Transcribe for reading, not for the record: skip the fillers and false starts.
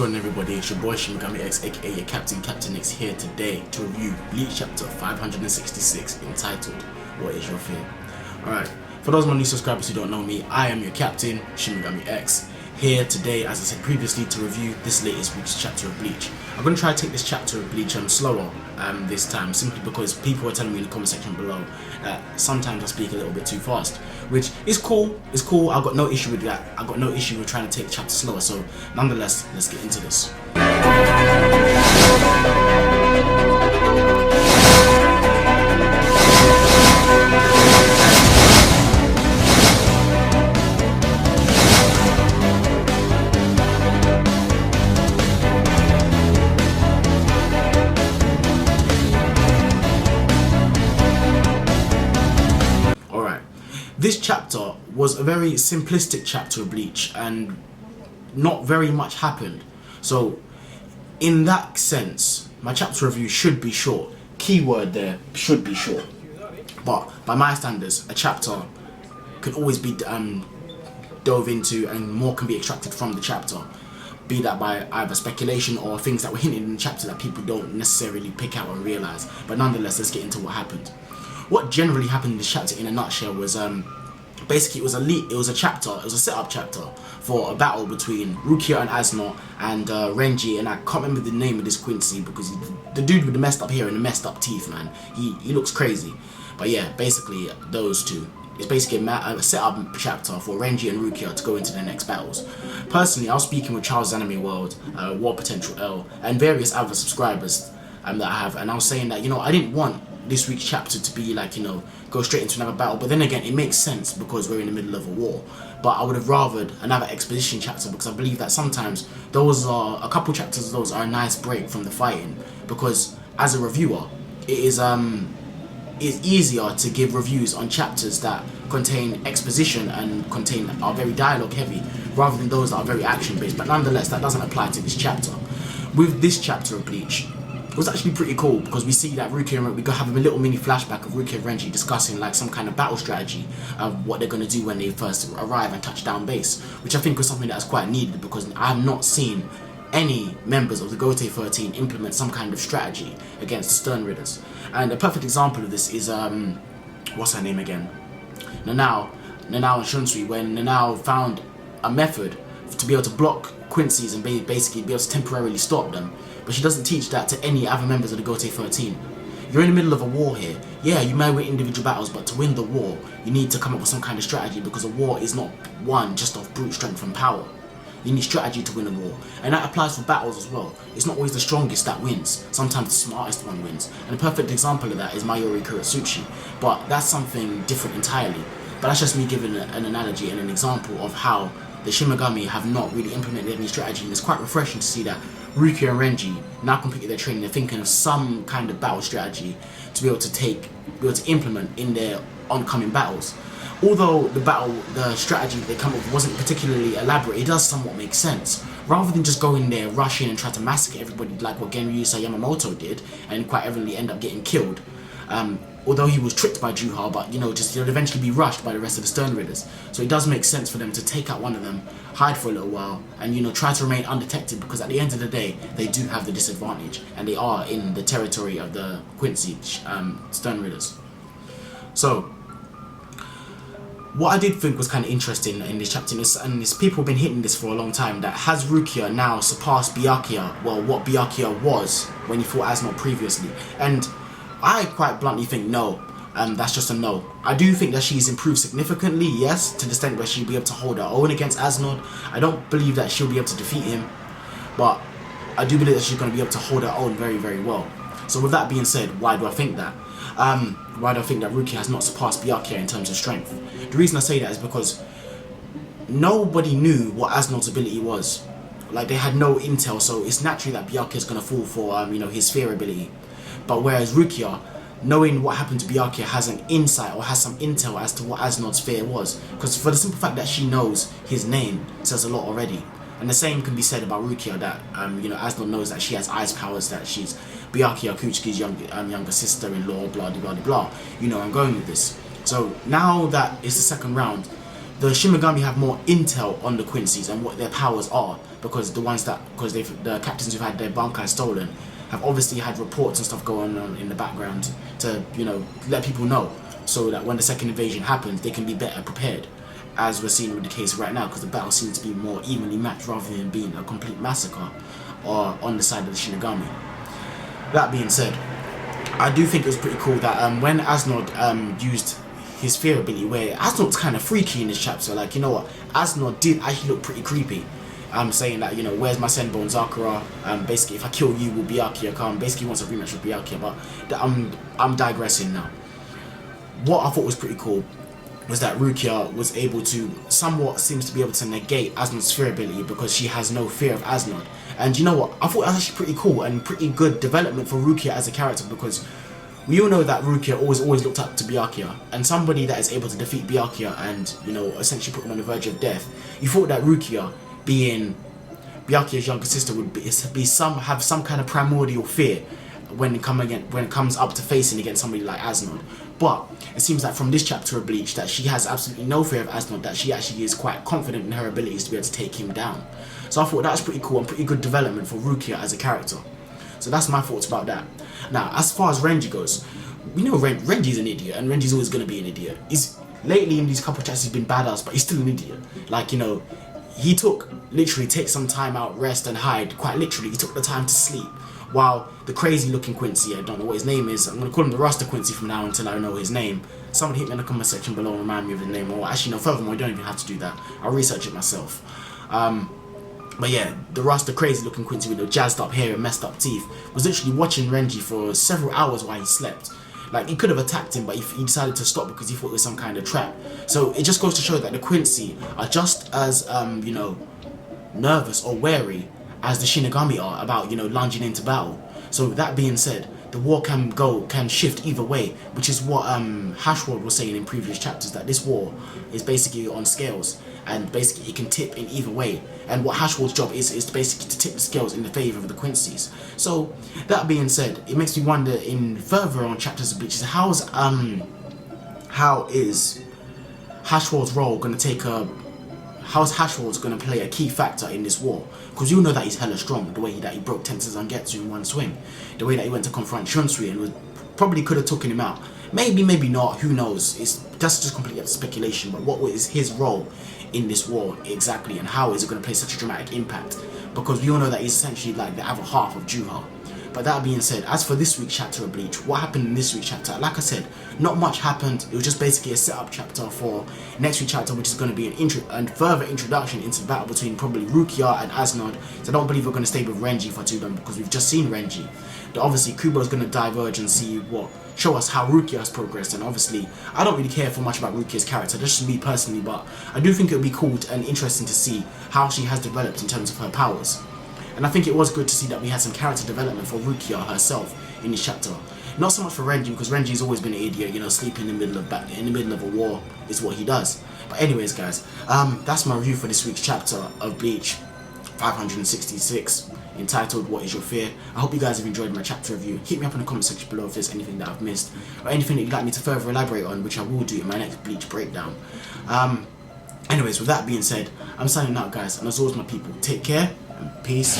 going on, everybody? It's your boy Shin Megami X, aka your Captain X, here today to review Bleach chapter 566 entitled What Is Your Fear? Alright, for those of my new subscribers who don't know me, I am your captain, Shin Megami X, here today, as I said previously, to review this latest week's chapter of Bleach. I'm going to try to take this chapter of Bleach slower this time, simply because people are telling me in the comment section below that sometimes I speak a little bit too fast, which is cool. It's cool. I've got no issue with that. I've got no issue with trying to take the chapter slower. So nonetheless, let's get into this. This chapter was a very simplistic chapter of Bleach and not very much happened. So in that sense, my chapter review should be short. Keyword there, should be short. But by my standards, a chapter could always be dove into and more can be extracted from the chapter. Be that by either speculation or things that were hinted in the chapter that people don't necessarily pick out or realise. But nonetheless, let's get into what happened. What generally happened in this chapter in a nutshell was basically it was a setup chapter for a battle between Rukia and Asnot and Renji, and I can't remember the name of this Quincy because the dude with the messed up hair and the messed up teeth, man, he looks crazy. But yeah, basically those two. It's basically a setup chapter for Renji and Rukia to go into their next battles. Personally, I was speaking with Charles' Anime World, War Potential L, and various other subscribers that I have, and I was saying that, I didn't want this week's chapter to be like, go straight into another battle, but then again it makes sense because we're in the middle of a war. But I would have rathered another exposition chapter because I believe that sometimes a couple chapters of those are a nice break from the fighting, because as a reviewer it is easier to give reviews on chapters that contain exposition and are very dialogue heavy rather than those that are very action based. But nonetheless, that doesn't apply to this chapter. With this chapter of Bleach, it was actually pretty cool because we see that Rukia and we have a little mini flashback of Rukia and Renji discussing like some kind of battle strategy of what they're going to do when they first arrive and touch down base, which I think was something that's quite needed because I have not seen any members of the Gote 13 implement some kind of strategy against the Stern Ridders. And a perfect example of this is what's her name again? Nanao and Shunsui, when Nanao found a method to be able to block Quincy's and basically be able to temporarily stop them. But she doesn't teach that to any other members of the Gote 13. You're in the middle of a war here. Yeah, you may win individual battles, but to win the war, you need to come up with some kind of strategy, because a war is not won just off brute strength and power. You need strategy to win a war. And that applies for battles as well. It's not always the strongest that wins. Sometimes the smartest one wins. And a perfect example of that is Mayuri Kuratsuchi. But that's something different entirely. But that's just me giving an analogy and an example of how the Shin Megami have not really implemented any strategy. And it's quite refreshing to see that Rukia and Renji now completed their training. They're thinking of some kind of battle strategy to be able to implement in their oncoming battles. Although the strategy they come up with wasn't particularly elaborate, it does somewhat make sense. Rather than just go in there, rush in and try to massacre everybody like what Genryusa Yamamoto did and quite evidently end up getting killed. Although he was tricked by Juha, but he'll eventually be rushed by the rest of the Stern Ridders. So it does make sense for them to take out one of them, hide for a little while, and try to remain undetected, because at the end of the day, they do have the disadvantage, and they are in the territory of the Quincy Stern Ridders. So what I did think was kind of interesting in this chapter, and people have been hitting this for a long time, that has Rukia now surpassed Byakuya, well, what Byakuya was when he fought Asnot previously? And I quite bluntly think no, that's just a no. I do think that she's improved significantly, yes, to the extent where she'll be able to hold her own against Asnot. I don't believe that she'll be able to defeat him, but I do believe that she's going to be able to hold her own very, very well. So with that being said, why do I think that? Why do I think that Rukia has not surpassed Byakuya in terms of strength? The reason I say that is because nobody knew what Asnot's ability was. Like, they had no intel, so it's naturally that Byakuya is going to fall for his fear ability. But whereas Rukia, knowing what happened to Byakuya, has an insight or has some intel as to what Asnot's fear was. Because for the simple fact that she knows his name says a lot already. And the same can be said about Rukia, that Asnot knows that she has ice powers, that she's Byakuya Kuchiki's younger sister-in-law, blah blah blah blah. I'm going with this. So now that it's the second round, the Shimigami have more intel on the Quincy's and what their powers are, because the captains who've had their Bankai stolen have obviously had reports and stuff going on in the background to, you know, let people know, so that when the second invasion happens, they can be better prepared, as we're seeing with the case right now, because the battle seems to be more evenly matched rather than being a complete massacre or on the side of the Shinigami. That being said, I do think it was pretty cool that when Asnod used his fear ability, where Asnod's kind of freaky in this chapter, like, you know what, Asnod did actually look pretty creepy. Saying that, you know, where's my Senbone Zakura? Basically, if I kill you, will Byakuya come? Basically, wants a rematch with Byakuya, but I'm digressing now. What I thought was pretty cool was that Rukia was able to somewhat seems to be able to negate Asnod's fear ability because she has no fear of Asnod. And you know what? I thought that was actually pretty cool and pretty good development for Rukia as a character, because we all know that Rukia always looked up to Byakuya, and somebody that is able to defeat Byakuya and, you know, essentially put him on the verge of death. You thought that Rukia, being Byakuya's younger sister, would have some kind of primordial fear when it comes up to facing against somebody like Asnod. But it seems like from this chapter of Bleach that she has absolutely no fear of Asnod, that she actually is quite confident in her abilities to be able to take him down. So I thought that was pretty cool and pretty good development for Rukia as a character. So that's my thoughts about that. Now, as far as Renji goes, we know Renji's an idiot, and Renji's always going to be an idiot. Lately in these couple of chapters he's been badass, but he's still an idiot. Like, you know, he literally take some time out, rest and hide. Quite literally, he took the time to sleep. While the crazy looking Quincy, I don't know what his name is, I'm going to call him the Rasta Quincy from now until I know his name. Someone hit me in the comment section below and remind me of his name. Or actually, no, furthermore, you don't even have to do that. I'll research it myself. But yeah, the Rasta crazy looking Quincy with the jazzed up hair and messed up teeth was literally watching Renji for several hours while he slept. Like, he could have attacked him, but he decided to stop because he thought it was some kind of trap. So it just goes to show that the Quincy are just as, you know, nervous or wary as the Shinigami are about, you know, lunging into battle. So that being said, the war can shift either way, which is what Hashward was saying in previous chapters, that this war is basically on scales, and basically it can tip in either way. And what Hashward's job is basically to tip the scales in the favour of the Quincy's. So that being said, it makes me wonder in further on chapters of Bleach, how is Hashward's role going to take a how is Hashward's going to play a key factor in this war? Because you know that he's hella strong, the way that he broke Tensei Zangetsu in one swing, the way that he went to confront Shunsui and probably could have taken him out. Maybe, maybe not, who knows, that's just completely up to speculation. But what is his role in this war exactly, and how is it going to play such a dramatic impact? Because we all know that he's essentially like the other half of Juha. But that being said, as for this week's chapter of Bleach, what happened in this week's chapter? Like I said, not much happened. It was just basically a setup chapter for next week's chapter, which is going to be a further introduction into the battle between probably Rukia and Asnod. So I don't believe we're going to stay with Renji for too long, because we've just seen Renji. Obviously, Kubo's going to diverge and show us how Rukia has progressed. And obviously, I don't really care for much about Rukia's character, just me personally, but I do think it would be cool and interesting to see how she has developed in terms of her powers. And I think it was good to see that we had some character development for Rukia herself in this chapter. Not so much for Renji, because Renji's always been an idiot, you know, sleeping in the middle of a war is what he does. But anyways, guys, that's my review for this week's chapter of Bleach 566, entitled What Is Your Fear? I hope you guys have enjoyed my chapter review. Hit me up in the comment section below if there's anything that I've missed, or anything that you'd like me to further elaborate on, which I will do in my next Bleach breakdown. Anyways, with that being said, I'm signing out, guys, and as always, my people, take care and peace.